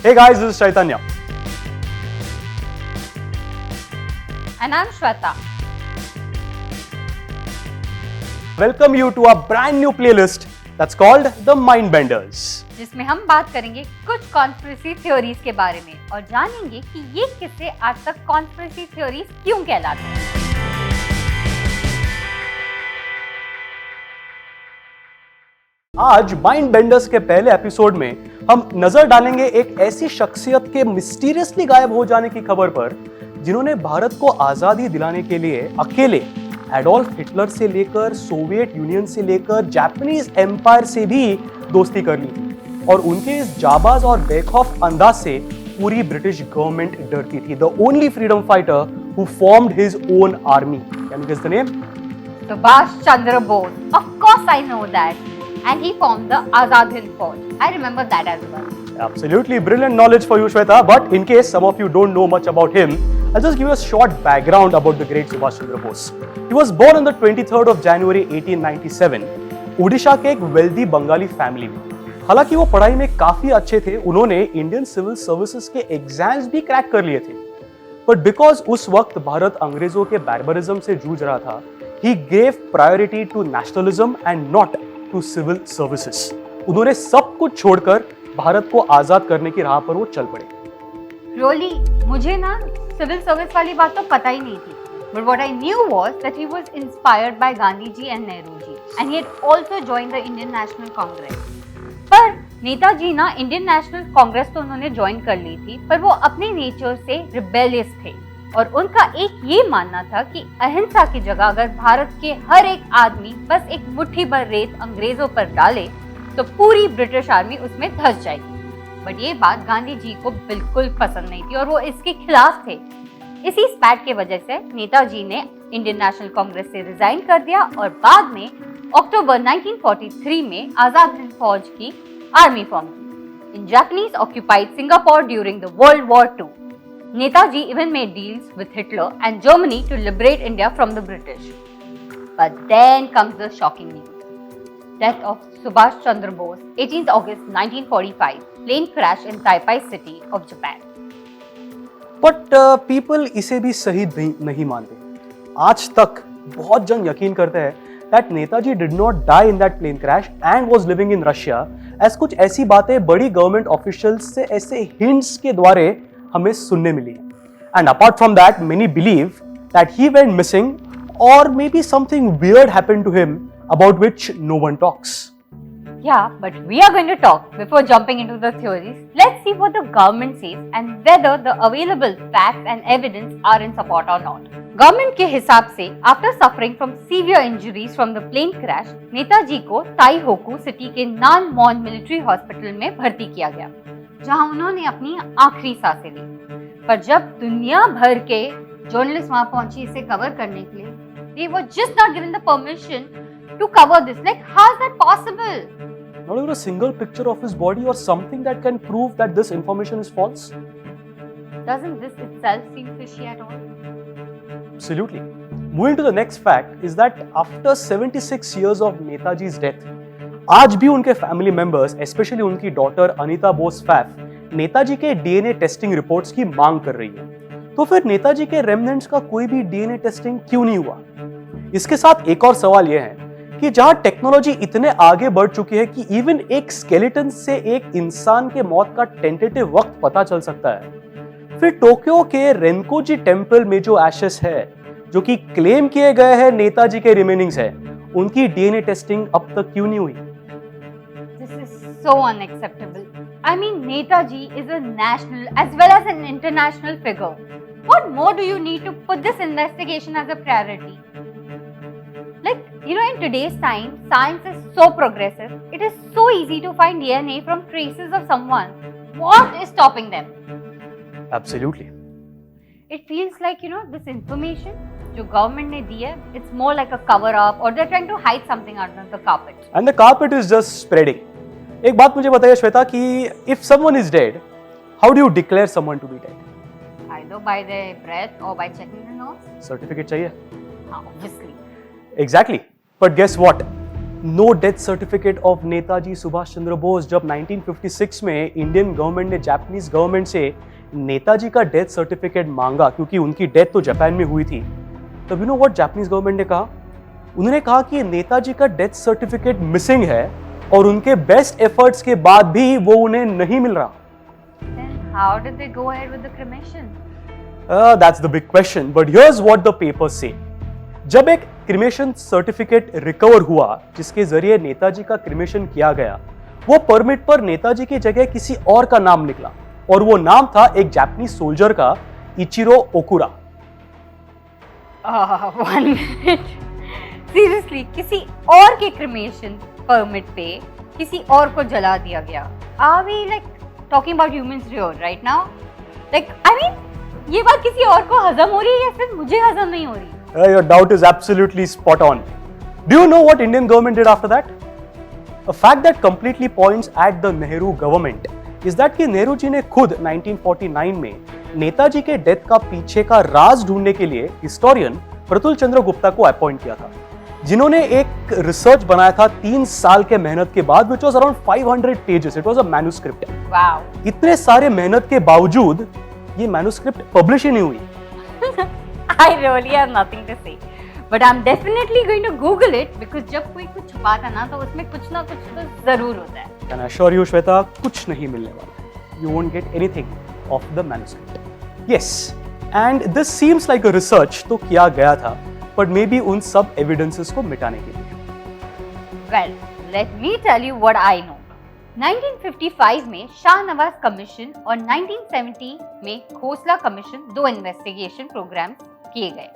Hey guys, this is Chaitanya. And I'm Shweta. Welcome you to our brand new playlist that's called The Mindbenders. जिसमें हम बात करेंगे कुछ conspiracy theories के बारे में और जानेंगे कि ये किस्से आज तक कॉन्स्पिरेसी थ्योरीज क्यों कहलाते हैं। आज माइंड बेंडर्स के पहले एपिसोड में हम नजर डालेंगे एक ऐसी शख्सियत के मिस्टीरियसली गायब हो जाने की खबर पर जिन्होंने भारत को आजादी दिलाने के लिए अकेले एडोल्फ हिटलर से लेकर सोवियत यूनियन से लेकर जापानीज एम्पायर से भी दोस्ती कर ली थी और उनके इस जाबाज और बेखौफ अंदाज से पूरी ब्रिटिश गवर्नमेंट डरती थी। The only freedom fighter who formed his own army. Can you guess the name? Subhash Chandra Bose. Of course I know that. And he formed the Azad Hind Fauj. I remember that as well. Absolutely brilliant knowledge for you, Shweta. But in case some of you don't know much about him, I'll just give you a short background about the great Subhash Chandra Bose. He was born on the 23rd of January 1897, Odisha के एक wealthy Bengali family में। हालांकि वो पढ़ाई में काफी अच्छे थे, उन्होंने इंडियन सिविल सर्विसेज के एग्जाम्स भी क्रैक कर लिए थे। बट बिकॉज उस वक्त भारत अंग्रेजों के बैरबरिज्म से जूझ रहा था, he gave priority to nationalism and not to civil services. उन्होंने सब कुछ छोड़कर भारत को आजाद करने की राह पर वो चल पड़े। रोली, मुझे ना सिविल सर्विस वाली बात तो पता ही नहीं थी। But what I knew was that he was inspired by Gandhi ji and Nehru ji, and he had also joined the Indian National Congress. पर नेताजी ना इंडियन नेशनल कांग्रेस तो उन्होंने ज्वाइन कर ली थी, पर वो अपने नेचर से रिबेलियस थे और उनका एक ये मानना था कि अहिंसा की जगह अगर भारत के हर एक आदमी बस एक मुट्ठी भर रेत अंग्रेजों पर डाले तो पूरी ब्रिटिश आर्मी उसमें धंस जाएगी। बट ये बात गांधी जी को बिल्कुल पसंद नहीं थी और वो इसके खिलाफ थे। इसी स्पैट की वजह से नेताजी ने इंडियन नेशनल कांग्रेस से रिजाइन कर दिया और बाद में अक्टूबर 1943 में आजाद हिंद फौज की आर्मी फॉर्म की। इन Japanese occupied Singapore during the world war II. Netaji even made deals with Hitler and Germany to liberate India from the British. But then comes the shocking news. Death of Subhash Chandra Bose, 18th August 1945, plane crash in Taipei city of Japan. But people इसे भी सही नहीं मानते। आज तक बहुत जन यकीन करते हैं that Netaji did not die in that plane crash and was living in Russia, as कुछ ऐसी बातें बड़ी गवर्नमेंट ऑफिशियल्स से ऐसे हिंट्स के द्वारे हमें सुनने मिली। And apart from that many believe that he went missing और maybe something weird happened to him about which no one talks. Yeah, but we are going to talk before jumping into the theories. Let's see what the government says and whether the available facts and evidence are in support or not. Government के हिसाब से after suffering from severe injuries from the plane crash, Netaji को Taihoku city के नानमोन military hospital में भर्ती किया गया, जहां उन्होंने अपनी आखिरी सांसें ली। पर जब दुनिया भर के जर्नलिस्ट वहां पहुंची इसे कवर करने के लिए, they were just not given the permission to cover this. Like, how is that possible? Not even a single picture of his body or something that can prove that this information is false. Doesn't this itself seem fishy at all? Absolutely. Moving to the next fact is that after 76 years of Netaji's death, आज भी उनके family members, specially उनकी daughter Anita Bose Faf, Netaji के DNA testing reports की मांग कर रही है। तो फिर नेताजी के रेमनेंट्स का कोई भी डीएनए टेस्टिंग क्यों नहीं हुआ? इसके साथ एक और सवाल यह है कि जहां टेक्नोलॉजी इतने आगे बढ़ चुकी है कि इवन एक स्केलेटन से एक इंसान के मौत का टेंटेटिव वक्त पता चल सकता है, फिर टोक्यो के रेनकोजी टेम्पल में जो एशेस है, जो कि क्लेम किए गए हैं नेताजी के रिमेनिंग्स है, उनकी डीएनए टेस्टिंग अब तक क्यों नहीं हुई? This is so unacceptable. I mean, Netaji is a national as well as an international figure. What more do you need to put this investigation as a priority? Like, you know, in today's time, science is so progressive. It is so easy to find DNA from traces of someone. What is stopping them? Absolutely. It feels like, you know, this information जो government ने दी है, it's more like a cover up or they're trying to hide something under the carpet. And the carpet is just spreading. एक बात मुझे बताइए श्वेता कि if someone is dead, how do you declare someone to be dead? Either by their breath or by checking the nose. Certificate चाहिए? हाँ, obviously. Exactly. But guess what? No death certificate of Netaji Subhash Chandra Bose. जब 1956 में Indian government ने Japanese government से नेताजी का death certificate मांगा, क्योंकि उनकी डेथ तो जापान में हुई थी, तब you know what Japanese government ने कहा? उन्होंने कहा कि नेताजी का डेथ सर्टिफिकेट मिसिंग है और उनके बेस्ट एफर्ट्स के बाद भी वो उन्हें नहीं मिल रहा। Then how did they go ahead with the cremation? That's the big question, but here's what the papers say. जब एक क्रिमेशन सर्टिफिकेट रिकवर हुआ जिसके जरिए नेताजी का क्रिमेशन किया गया, वो परमिट पर नेताजी की जगह किसी और का नाम निकला और वो नाम था एक जापानीज सोल्जर का, Ichiro Okura. One minute. Seriously, किसी और के क्रिमेशन परमिट पे किसी और को जला दिया गया। Are we like talking about humans here right now? Like, I mean, ये बात किसी और को हजम हो रही है या सिर्फ मुझे हजम नहीं हो रही? Your doubt is absolutely spot on. Do you know what Indian government did after that? A fact that completely points at the Nehru government is that कि नेहरू जी ने खुद 1949 में नेताजी के डेथ का पीछे का राज ढूंढने के लिए हिस्टोरियन प्रतुल चंद्र गुप्ता को अपॉइंट किया था, जिन्होंने एक रिसर्च बनाया था 3 साल के मेहनत के बाद, which was around 500 pages. It was a manuscript. Wow. इतने सारे मेहनत के बावजूद ये मैन्युस्क्रिप्ट पब्लिश ही नहीं हुई। I really have nothing to say, but I'm definitely going to Google it because जब कोई कुछ छुपाता ना तो उसमें कुछ ना कुछ तो जरूर होता है। Can I assure you, Shweta, कुछ नहीं मिलने वाला। You won't get anything of the manuscript. Yes, and this seems like a research तो किया गया था, but maybe उन सब evidences को मिटाने के लिए। Well, let me tell you what I know. 1955 में शाहनवाज कमीशन और 1970 में खोसला कमीशन 2 इन्वेस्टिगेशन प्रोग्राम्स किए गए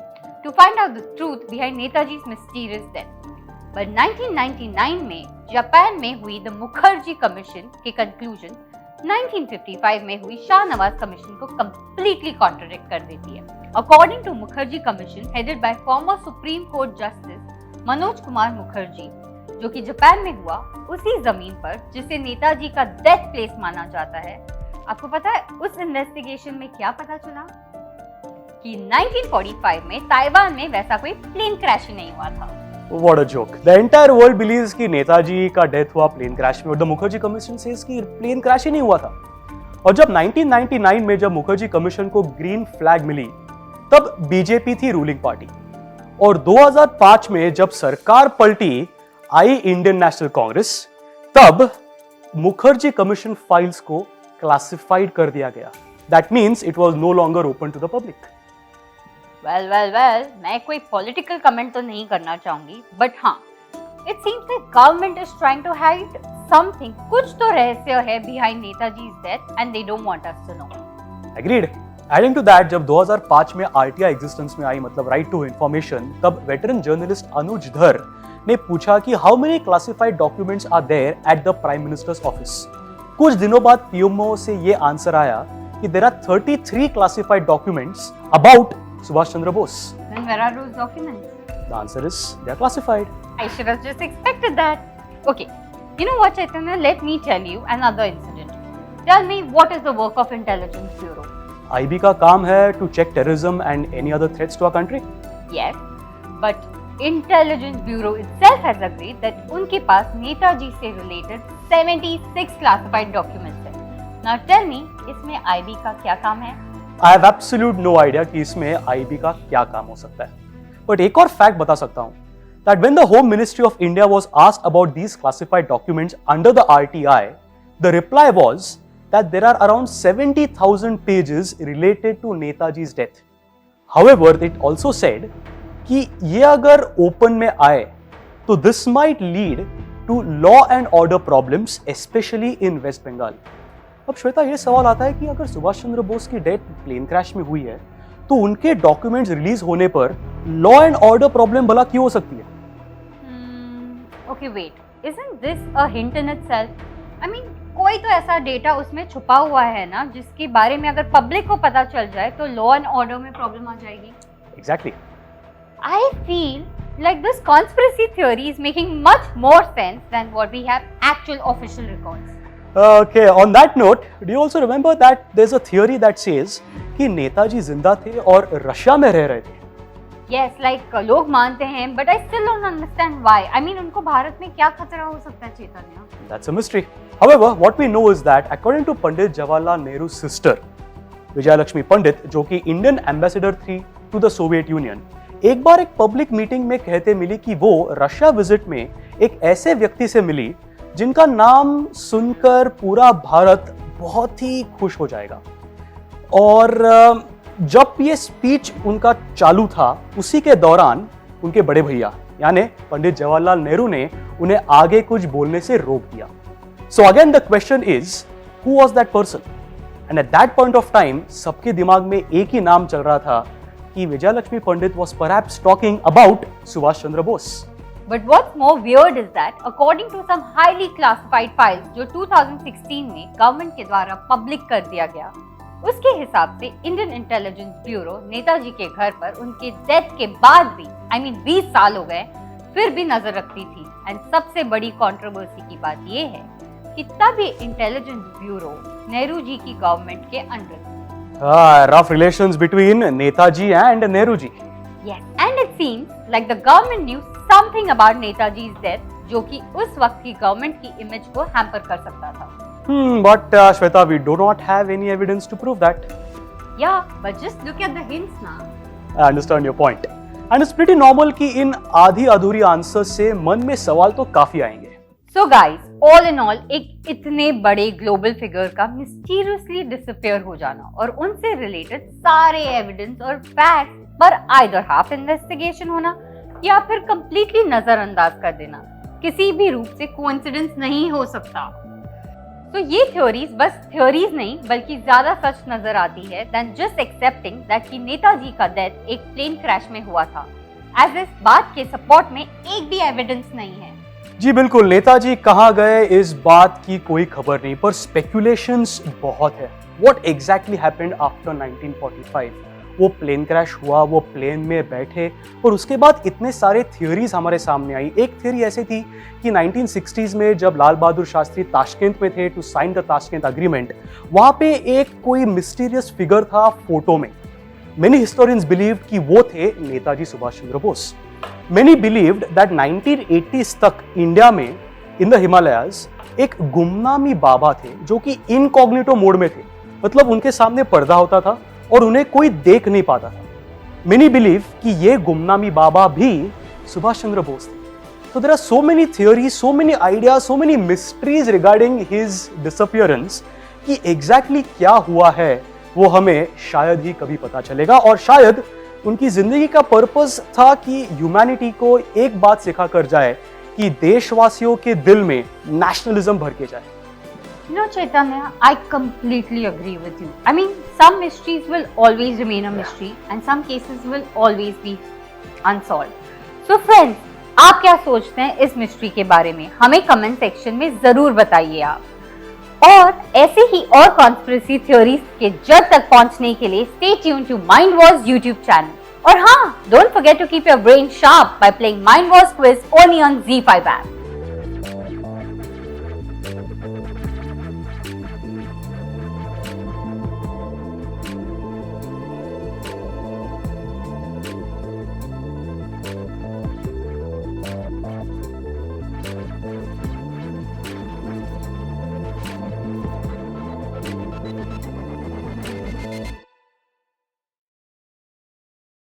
to find out the truth behind नेताजी's mysterious death. But 1999 में जापान में हुई द मुखर्जी कमीशन के कंक्लूजन 1955 में हुई शाहनवाज कमीशन को कंप्लीटली कॉन्ट्रडिक्ट कर देती है। According to Mukherjee commission headed by former Supreme Court justice Manoj Kumar Mukherjee, जो कि जापान में हुआ उसी जमीन पर जिसे नेताजी का डेथ प्लेस माना जाता है, आपको पता है उस इन्वेस्टिगेशन में क्या पता चला? कि 1945 में ताइवान में वैसा कोई प्लेन क्रैश ही नहीं हुआ था। What a joke. The entire world believes कि नेताजी का डेथ हुआ प्लेन क्रैश में और द मुखर्जी कमीशन सेज कि प्लेन क्रैश ही नहीं हुआ था। और जब 1999 में जब मुखर्जी कमीशन को ग्रीन फ्लैग मिली, तब बीजेपी थी रूलिंग पार्टी, और 2005 में जब सरकार पलटी, आई इंडियन नेशनल कांग्रेस, तब मुखर्जी कमीशन फाइल्स को क्लासिफाइड कर दिया गया। That means it was no longer open to the public. well, मैं कोई पॉलिटिकल कमेंट तो नहीं करना चाहूंगी, बट हाँ, it seems that government is trying to hide something, कुछ तो रहस्य है behind Netaji's death and they don't want us to know. Agreed. Adding to that, जब 2005 में आरटीआई एग्जिस्टेंस में आई, मतलब राइट टू इंफॉर्मेशन, तब वेटरन जर्नलिस्ट अनुज धर ने पूछा कि how many classified documents are there at the prime minister's office. कुछ दिनों बाद पीएमओ से ये आंसर आया कि there are 33 classified documents about Subhash Chandra Bose. Then where are those documents? The answer is they are classified. I should have just expected that. Okay, you know what, Chaitanya? Let me tell you another incident. Tell me, what is the work of Intelligence Bureau? IB का काम है to check terrorism and any other threats to our country. Yes, but Intelligence Bureau itself has agreed that उनके पास नेताजी से related 76 classified documents हैं. Now tell me, इसमें IB का क्या काम है? I have absolute no idea कि इसमें IB का क्या काम हो सकता है. But एक और fact बता सकता हूँ that when the Home Ministry of India was asked about these classified documents under the RTI, the reply was that there are around 70,000 pages related to Netaji's death. However, it also said कि ये अगर open में आए तो this might lead to law and order problems, especially in West Bengal. अब श्वेता, ये सवाल आता है कि अगर सुभाष चंद्र बोस की डेथ प्लेन क्रैश में हुई है तो उनके डॉक्यूमेंट्स रिलीज होने पर लॉ एंड ऑर्डर प्रॉब्लम भला क्यों हो सकती है? Okay, wait. Isn't this a hint in itself? I mean, कोई तो ऐसा डेटा उसमें छुपा हुआ है ना जिसके बारे में अगर पब्लिक को पता चल जाए तो लॉ एंड ऑर्डर में प्रॉब्लम आ जाएगी। Exactly. I feel like this conspiracy theory is making much more sense than what we have actual official records. Okay, on that note, do you also remember that there's a theory that says कि नेताजी जिंदा थे और Russia में रह रहे थे? Yes, like लोग मानते हैं, but I still don't understand why. I mean, उनको भारत में क्या खतरा हो सकता है चैतन्य? That's a mystery. However, what we know is that according to Pandit Jawaharlal Nehru's sister, Vijayalakshmi पंडित, जो कि इंडियन एम्बेसडर थी टू द सोवियत यूनियन, एक बार एक पब्लिक मीटिंग में कहते मिली कि वो रशिया विजिट में एक ऐसे व्यक्ति से मिली जिनका नाम सुनकर पूरा भारत बहुत ही खुश हो जाएगा। और जब ये स्पीच उनका चालू था, उसी के दौरान उनके बड़े भैया यानी पंडित जवाहरलाल नेहरू ने उन्हें आगे कुछ बोलने से रोक दिया। So again the question is, who was that person? And at that point of time सबके दिमाग में एक ही नाम चल रहा था कि Vijayalakshmi Pandit was perhaps talking about Subhash Chandra Bose. But what's more weird is that according to some highly classified files जो 2016 में गवर्नमेंट के द्वारा पब्लिक कर दिया गया, उसके हिसाब से इंडियन इंटेलिजेंस ब्यूरो नेताजी के घर पर उनके डेथ के बाद भी 20 साल हो गए फिर भी नजर रखती थी। एंड सबसे बड़ी कंट्रोवर्सी की बात ये है कि तब ये इंटेलिजेंस ब्यूरो नेहरू जी की गवर्नमेंट के अंडर थी। Rough relations between Netaji and Nehru ji. Yes, and it seems like the government knew something about Netaji's death, जो कि उस वक्त की गवर्नमेंट की इमेज को हैम्पर कर सकता था। But Shweta, we do not have any evidence to prove that. Yeah, but just look at the hints now. I understand your point. And it's pretty normal कि इन आधी अधूरी आंसर से मन में सवाल तो काफी आएंगे। So guys, all in all, एक इतने बड़े ग्लोबल फिगर का मिस्टीरियसली डिसअपियर हो जाना और उनसे रिलेटेड सारे एविडेंस और फैक्ट्स पर आइदर हाफ इन्वेस्टिगेशन होना या फिर कंप्लीटली नजरअंदाज कर देना किसी भी रूप से कोइंसिडेंस नहीं हो सकता। तो ये थ्योरीज बस थ्योरीज नहीं बल्कि ज्यादा सच नजर आती है देन जस्ट एक्सेप्टिंग दैट कि नेताजी का डेथ एक प्लेन क्रैश में हुआ था, एज इस बात के सपोर्ट में एक भी एविडेंस नहीं है। जी बिल्कुल, नेताजी कहाँ गए इस बात की कोई खबर नहीं, पर स्पेक्यूलेशंस बहुत है। What exactly happened after 1945? वो प्लेन क्रैश हुआ, वो प्लेन में बैठे और उसके बाद इतने सारे थियोरीज हमारे सामने आई। एक थियोरी ऐसी थी कि 1960s में जब लाल बहादुर शास्त्री ताशकंद में थे to sign the Tashkent agreement, वहां पे एक कोई मिस्टीरियस फिगर था फोटो में। मेनी हिस्टोरियंस बिलीव कि वो थे Netaji Subhash Chandra Bose. Many believed that 1980s तक इंडिया में इन द हिमालयाज एक गुमनामी बाबा थे जो कि इनकॉग्निटो मोड में थे, मतलब उनके सामने पर्दा होता था और उन्हें कोई देख नहीं पाता था। मेनी बिलीव कि ये गुमनामी बाबा भी सुभाष चंद्र बोस थे। So there are so many theories, so many ideas, so many mysteries regarding his disappearance कि exactly क्या हुआ है वो हमें शायद ही कभी पता चलेगा। और शायद उनकी जिंदगी का पर्पस था कि ह्यूमैनिटी को एक बात सिखा कर जाए कि देशवासियों के दिल में नेशनलिज्म भर के जाए। No, Chaitanya, I completely agree with you. I mean, some mysteries will always remain a mystery and some cases will always be unsolved. So friends, आप क्या सोचते हैं इस मिस्ट्री के बारे में? हमें कमेंट सेक्शन में जरूर बताइए आप। और ऐसे ही और कॉन्स्पिरेसी थ्योरीज के जड़ तक पहुंचने के लिए stay tune to Mind Wars YouTube channel. और हाँ, don't forget to keep your brain sharp by playing Mind Wars quiz only on ZEE5 app.